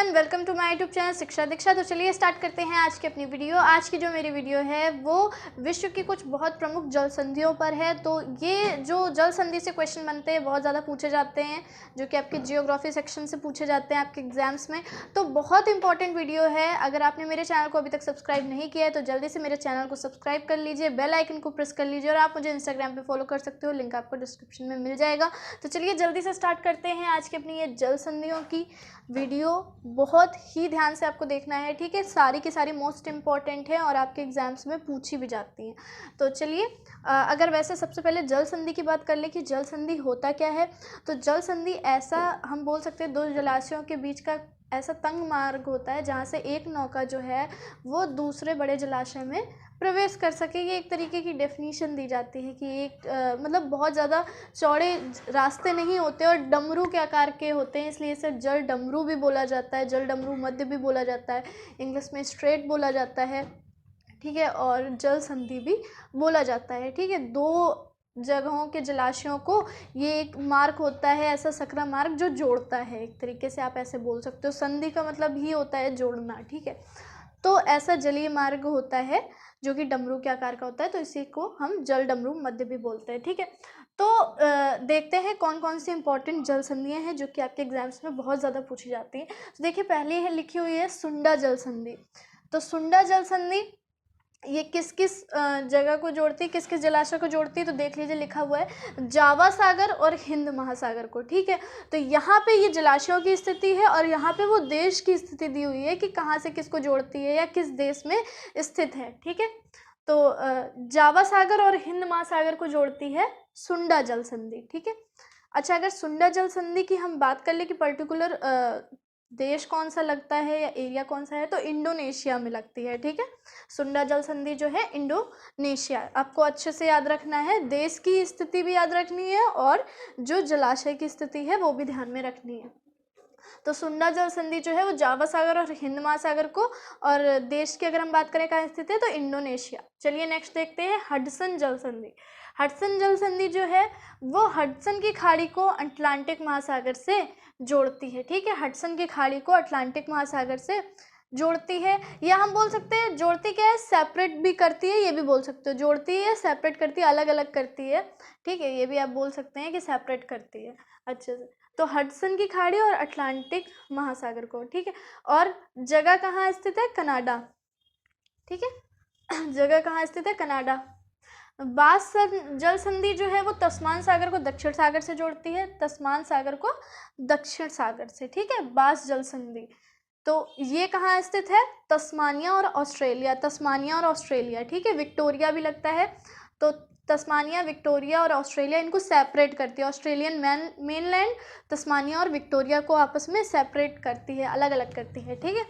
Everyone, welcome to my YouTube channel Shiksha Diksha. तो चलिए start करते हैं आज की अपनी वीडियो। आज की जो मेरी वीडियो है वो विश्व की कुछ बहुत प्रमुख जल संधियों पर है। तो ये जो जल संधि से क्वेश्चन बनते हैं बहुत ज़्यादा पूछे जाते हैं, जो कि आपके जियोग्राफी सेक्शन से पूछे जाते हैं आपके एग्जाम्स में। तो बहुत इंपॉर्टेंट वीडियो है। अगर आपने मेरे चैनल को अभी तक सब्सक्राइब नहीं किया है तो जल्दी से मेरे चैनल को सब्सक्राइब कर लीजिए, बेल आइकन को प्रेस कर लीजिए और आप मुझे इंस्टाग्राम पर फॉलो कर सकते हो, लिंक आपको डिस्क्रिप्शन में मिल जाएगा। तो चलिए जल्दी से स्टार्ट करते हैं आज की अपनी ये जल संधियों की वीडियो। बहुत ही ध्यान से आपको देखना है, ठीक है। सारी की सारी मोस्ट इम्पॉर्टेंट है और आपके एग्जाम्स में पूछी भी जाती हैं। तो चलिए अगर वैसे सबसे पहले जल संधि की बात कर ले कि जल संधि होता क्या है। तो जल संधि ऐसा हम बोल सकते हैं दो जलाशयों के बीच का ऐसा तंग मार्ग होता है जहाँ से एक नौका जो है वो दूसरे बड़े जलाशय में प्रवेश कर सके। ये एक तरीके की डेफिनेशन दी जाती है कि एक मतलब बहुत ज़्यादा चौड़े रास्ते नहीं होते और डमरू के आकार के होते हैं, इसलिए इसे जल डमरू भी बोला जाता है, जल डमरू मध्य भी बोला जाता है, इंग्लिश में स्ट्रेट बोला जाता है, ठीक है, और जल संधि भी बोला जाता है, ठीक है। दो जगहों के जलाशयों को ये एक मार्ग होता है, ऐसा सकरा मार्ग जो जोड़ता है। एक तरीके से आप ऐसे बोल सकते हो, संधि का मतलब ही होता है जोड़ना, ठीक है। तो ऐसा जलीय मार्ग होता है जो कि डमरू के आकार का होता है, तो इसी को हम जल डमरू मध्य भी बोलते हैं, ठीक है। तो देखते हैं कौन कौन सी इंपॉर्टेंट जल संधियाँ हैं जो कि आपके एग्जाम्स में बहुत ज़्यादा पूछी जाती हैं। तो देखिए पहली है लिखी हुई है सुंडा जल संधि। तो सुंडा जल संधि ये किस किस जगह को जोड़ती है, किस किस जलाशय को जोड़ती है। तो देख लीजिए लिखा हुआ है जावा सागर और हिंद महासागर को, ठीक है। तो यहाँ पे ये जलाशयों की स्थिति है और यहाँ पे वो देश की स्थिति दी हुई है कि कहाँ से किसको जोड़ती है या किस देश में स्थित है, ठीक है। तो जावा सागर और हिंद महासागर को जोड़ती है सुंडा जल संधि, ठीक है। अच्छा, अगर सुंडा जल संधि की हम बात कर ले कि पर्टिकुलर देश कौन सा लगता है या एरिया कौन सा है, तो इंडोनेशिया में लगती है, ठीक है। सुंडा जल संधि जो है इंडोनेशिया, आपको अच्छे से याद रखना है, देश की स्थिति भी याद रखनी है और जो जलाशय की स्थिति है वो भी ध्यान में रखनी है। तो सुंडा जल संधि जो है वो जावा सागर और हिंद महासागर को, और देश की अगर हम बात करें कहाँ स्थित है तो इंडोनेशिया। चलिए नेक्स्ट देखते हैं हडसन जल संधि। हडसन जल संधि जो है वो हडसन की खाड़ी को अटलांटिक महासागर से जोड़ती है, ठीक है। हडसन की खाड़ी को अटलांटिक महासागर से जोड़ती है, या हम बोल सकते हैं जोड़ती क्या है, सेपरेट भी करती है, ये भी बोल सकते हो जोड़ती है, सेपरेट करती है, अलग अलग करती है, ठीक है। ये भी आप बोल सकते हैं कि सेपरेट करती है अच्छे से। तो हडसन की खाड़ी और अटलांटिक महासागर को, ठीक है। और जगह कहाँ स्थित है, कनाडा, ठीक है। जगह कहाँ स्थित है, कनाडा। बास जल संधि जो है वो तस्मान सागर को दक्षिण सागर से जोड़ती है, तस्मान सागर को दक्षिण सागर से, ठीक है, बास जल संधि। तो ये कहाँ स्थित है, तस्मानिया और ऑस्ट्रेलिया, तस्मानिया और ऑस्ट्रेलिया, ठीक है। विक्टोरिया भी लगता है, तो तस्मानिया, विक्टोरिया और ऑस्ट्रेलिया इनको सेपरेट करती है। ऑस्ट्रेलियन मेनलैंड तस्मानिया और विक्टोरिया को आपस में सेपरेट करती है, अलग अलग करती है, ठीक है।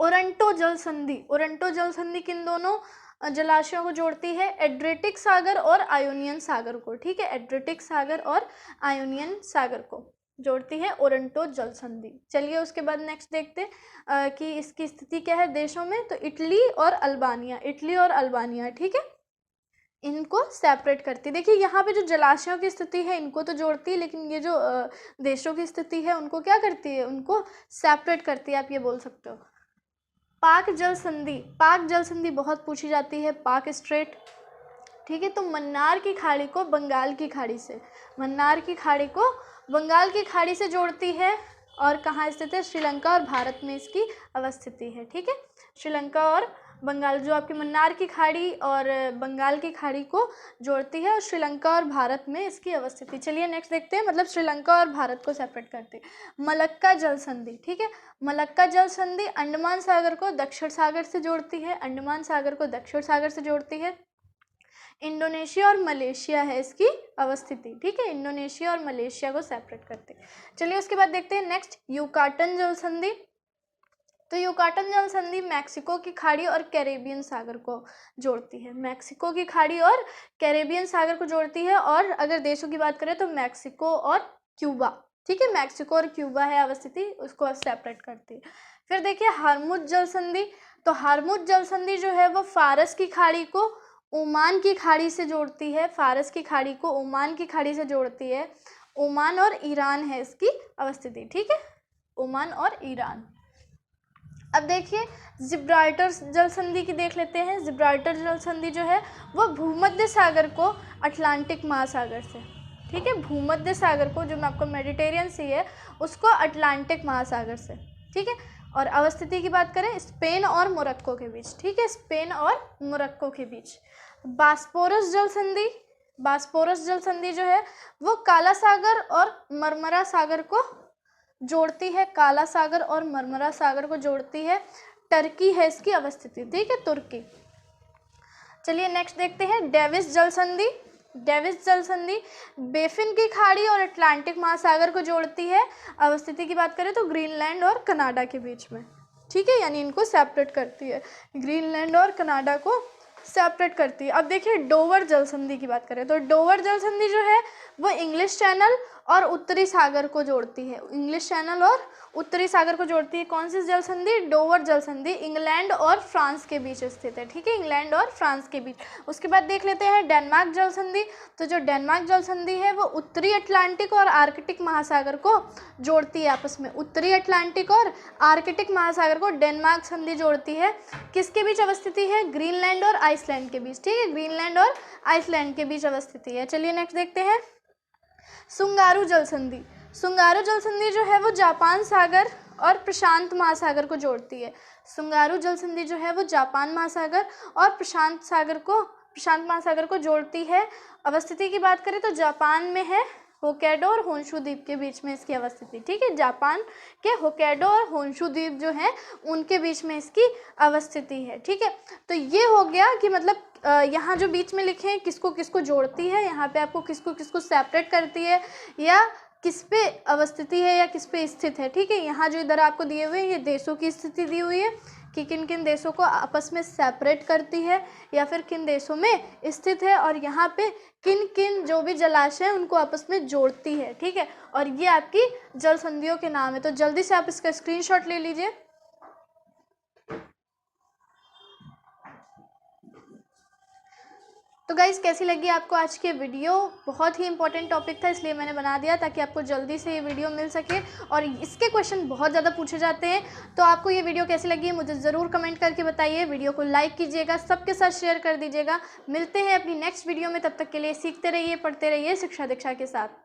ओरंटो जल संधि, ओरंटो जल संधि किन दोनों जलाशयों को जोड़ती है, एड्रियाटिक सागर और आयोनियन सागर को, ठीक है। एड्रियाटिक सागर और आयोनियन सागर को जोड़ती है ओरंटो जल संधि। चलिए उसके बाद नेक्स्ट देखते कि इसकी स्थिति क्या है देशों में। तो इटली और अल्बानिया, इटली और अल्बानिया, ठीक है, इनको सेपरेट करती है। देखिए यहाँ पे जो जलाशयों की स्थिति है इनको तो जोड़ती है, लेकिन ये जो देशों की स्थिति है उनको क्या करती है, उनको सेपरेट करती है, आप ये बोल सकते हो। पाक जल संधि, पाक जल संधि बहुत पूछी जाती है, पाक स्ट्रेट, ठीक है। तो मन्नार की खाड़ी को बंगाल की खाड़ी से, मन्नार की खाड़ी को बंगाल की खाड़ी से जोड़ती है, और कहाँ स्थित है, श्रीलंका और भारत में इसकी अवस्थिति है, ठीक है। श्रीलंका और बंगाल, जो आपकी मन्नार की खाड़ी और बंगाल की खाड़ी को जोड़ती है, और श्रीलंका और भारत में इसकी अवस्थिति। चलिए नेक्स्ट देखते हैं, मतलब श्रीलंका और भारत को सेपरेट करते हैं। मलक्का जल संधि, ठीक है। मलक्का जल संधि अंडमान सागर को दक्षिण सागर से जोड़ती है, अंडमान सागर को दक्षिण सागर से जोड़ती है। इंडोनेशिया और मलेशिया है इसकी अवस्थिति, ठीक है। इंडोनेशिया और मलेशिया को सेपरेट करते हैं। चलिए उसके बाद देखते हैं नेक्स्ट युकाटन जल संधि। तो युकाटन जल संधि मैक्सिको की खाड़ी और कैरेबियन सागर को जोड़ती है, मैक्सिको की खाड़ी और कैरेबियन सागर को जोड़ती है। और अगर देशों की बात करें तो मैक्सिको और क्यूबा, ठीक है, मैक्सिको और क्यूबा है अवस्थिति, उसको सेपरेट करती है। फिर देखिए हरमुज जल संधि। तो हरमुज जल संधि जो है वो फारस की खाड़ी को ओमान की खाड़ी से जोड़ती है, फारस की खाड़ी को ओमान की खाड़ी से जोड़ती है। ओमान और ईरान है इसकी अवस्थिति, ठीक है। ओमान और ईरान। अब देखिए जिब्राल्टर जल संधि की देख लेते हैं। जिब्राल्टर जल संधि जो है वो भूमध्य सागर को अटलांटिक महासागर से, ठीक है, भूमध्य सागर को, जो मैं आपको मेडिटेरियन सी है, उसको अटलांटिक महासागर से, ठीक है। और अवस्थिति की बात करें स्पेन और मोरक्को के बीच, ठीक है, स्पेन और मोरक्को के बीच। बास्पोरस जल संधि, बास्पोरस जल संधि जो है वो काला सागर और मरमरा सागर को जोड़ती है, काला सागर और मरमरा सागर को जोड़ती है। टर्की है इसकी अवस्थिति, ठीक है, तुर्की। चलिए नेक्स्ट देखते हैं डेविस जल संधि। डेविस जल संधि बेफिन की खाड़ी और अटलांटिक महासागर को जोड़ती है। अवस्थिति की बात करें तो ग्रीनलैंड और कनाडा के बीच में, ठीक है, यानी इनको सेपरेट करती है, ग्रीनलैंड और कनाडा को सेपरेट करती है। अब देखिए डोवर जल संधि की बात करें तो डोवर जल संधि जो है वो इंग्लिश चैनल और उत्तरी सागर को जोड़ती है, इंग्लिश चैनल और उत्तरी सागर को जोड़ती है। कौन सी जल संधि? डोवर जल संधि, इंग्लैंड और फ्रांस के बीच स्थित है, ठीक है, इंग्लैंड और फ्रांस के बीच। उसके बाद देख लेते हैं डेनमार्क जल संधि। तो जो डेनमार्क जल संधि है वो उत्तरी अटलांटिक और आर्कटिक महासागर को जोड़ती है आपस में, उत्तरी अटलांटिक और आर्कटिक महासागर को डेनमार्क संधि जोड़ती है। किसके बीच अवस्थिति है? ग्रीनलैंड और आइसलैंड के बीच, ठीक है, ग्रीनलैंड और आइसलैंड के बीच अवस्थिति है। चलिए नेक्स्ट देखते हैं सुंगारू जल संधि। सुंगारू जल संधि जो है वो जापान सागर और प्रशांत महासागर को जोड़ती है। सुंगारू जल संधि जो है वो जापान महासागर और प्रशांत महासागर को जोड़ती है। अवस्थिति की बात करें तो जापान में है होक्काइडो और होन्शु द्वीप के बीच में इसकी अवस्थिति, ठीक है, जापान के होक्काइडो और होन्शु द्वीप जो है उनके बीच में इसकी अवस्थिति है, ठीक है। तो ये हो गया कि मतलब यहाँ जो बीच में लिखे हैं किसको किसको जोड़ती है, यहाँ पे आपको किसको किसको सेपरेट करती है या किस पे अवस्थिति है या किस पे स्थित है, ठीक है। यहाँ जो इधर आपको दिए हुए हैं ये देशों की स्थिति दी हुई है कि किन किन देशों को आपस में सेपरेट करती है या फिर किन देशों में स्थित है, और यहाँ पे किन किन जो भी जलाशय हैं उनको आपस में जोड़ती है, ठीक है। और ये आपकी जल संधियों के नाम है। तो जल्दी से आप इसका स्क्रीनशॉट ले लीजिए। तो गाइज़ कैसी लगी आपको आज की वीडियो? बहुत ही इंपॉर्टेंट टॉपिक था इसलिए मैंने बना दिया ताकि आपको जल्दी से ये वीडियो मिल सके, और इसके क्वेश्चन बहुत ज़्यादा पूछे जाते हैं। तो आपको ये वीडियो कैसी लगी है मुझे ज़रूर कमेंट करके बताइए। वीडियो को लाइक कीजिएगा, सबके साथ शेयर कर दीजिएगा। मिलते हैं अपनी नेक्स्ट वीडियो में, तब तक के लिए सीखते रहिए, पढ़ते रहिए शिक्षा दीक्षा के साथ।